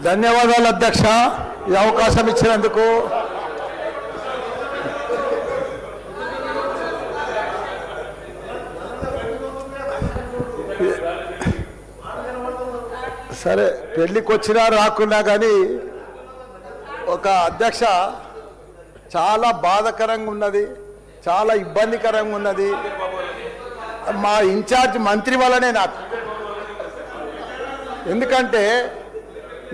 ధన్యవాదాలు అధ్యక్ష, ఈ అవకాశం ఇచ్చినందుకు. సరే, పెళ్ళికి వచ్చినా రాకున్నా కానీ ఒక అధ్యక్ష చాలా బాధాకరంగా ఉన్నది, చాలా ఇబ్బందికరంగా ఉన్నది. మా ఇన్ఛార్జ్ మంత్రి వల్లనే నాకు. ఎందుకంటే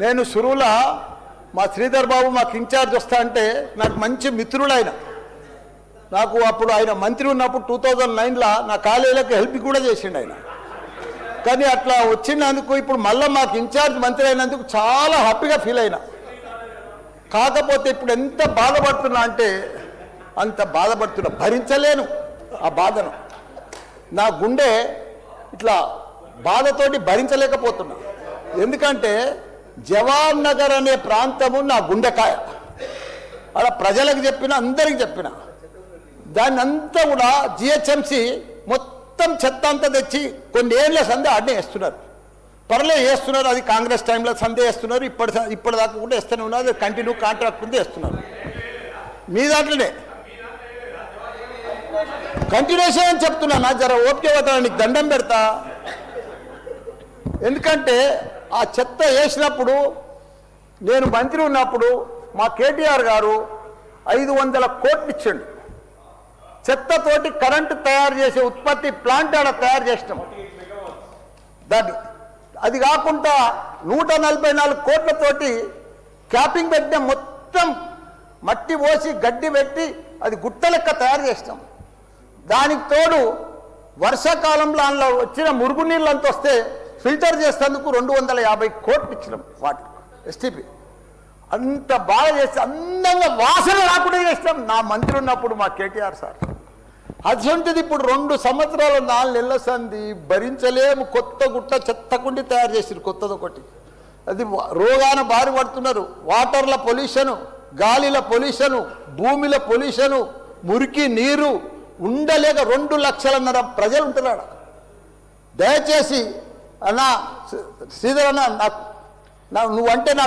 నేను సురువులా మా శ్రీధర్ బాబు మాకు ఇన్ఛార్జ్ వస్తా అంటే నాకు మంచి మిత్రుడు ఆయన. నాకు అప్పుడు ఆయన మంత్రి ఉన్నప్పుడు 2009లో నా కాలేజీలకు హెల్ప్ కూడా చేసిండు ఆయన. కానీ అట్లా వచ్చినందుకు ఇప్పుడు మళ్ళీ మాకు ఇన్ఛార్జ్ మంత్రి అయినందుకు చాలా హ్యాపీగా ఫీల్ అయినా. కాకపోతే ఇప్పుడు ఎంత బాధపడుతున్నా అంటే అంత బాధపడుతున్నా, భరించలేను ఆ బాధను. నా గుండె ఇట్లా బాధతోటి భరించలేకపోతున్నా. ఎందుకంటే జవాన్ నగర్ అనే ప్రాంతము నా గుండెకాయ. అలా ప్రజలకు చెప్పిన, అందరికి చెప్పిన, దాన్ని అంతా కూడా జిహెచ్ఎంసి మొత్తం చెత్త అంతా తెచ్చి కొన్ని ఏళ్ళ సందే ఆడనే వేస్తున్నారు. పర్లేదు వేస్తున్నారు, అది కాంగ్రెస్ టైంలో సందే వేస్తున్నారు, ఇప్పటిదాకా కూడా వేస్తూనే ఉన్నారు. అది కంటిన్యూ కాంట్రాక్ట్ ఉంది వేస్తున్నారు. మీ దాంట్లోనే కంటిన్యూషన్ అని చెప్తున్నా. నా జర ఓపిక వదలని నీకు దండం పెడతా. ఎందుకంటే ఆ చెత్త వేసినప్పుడు నేను మంత్రి ఉన్నప్పుడు మా కేటీఆర్ గారు 500 కోట్లు ఇచ్చిండు. చెత్తతోటి కరెంటు తయారు చేసే ఉత్పత్తి ప్లాంట్ ఆడ తయారు చేసినాం. దాన్ని అది కాకుండా 144 కోట్లతోటి క్యాపింగ్ పెట్టిన, మొత్తం మట్టి పోసి గడ్డి పెట్టి అది గుట్ట లెక్క తయారు చేసినాం. దానికి తోడు వర్షాకాలంలో అందులో వచ్చిన మురుగునీళ్ళు అంత వస్తే ఫిల్టర్ చేసేందుకు 250 కోట్లు ఇచ్చినాం. వాటి ఎస్టీపీ అంత బాగా చేస్తే అందంగా వాసన రాకుండా చేస్తాం నా మంత్రి ఉన్నప్పుడు మా కేటీఆర్ సార్. అటువంటిది ఇప్పుడు 2 సంవత్సరాలు 4 నెలల సంది భరించలేము. కొత్త గుట్ట చెత్తకుండి తయారు చేసిరు, కొత్తది ఒకటి. అది రోగాన బారి పడుతున్నారు. వాటర్ల పొల్యూషను, గాలిల పొల్యూషను, భూమిల పొల్యూషను, మురికి నీరు ఉండలేక 2 లక్షలన్నర ప్రజలు ఉంటున్నాడు. దయచేసి అన్నా శ్రీధర్ అన్న, నువ్వంటే నాకు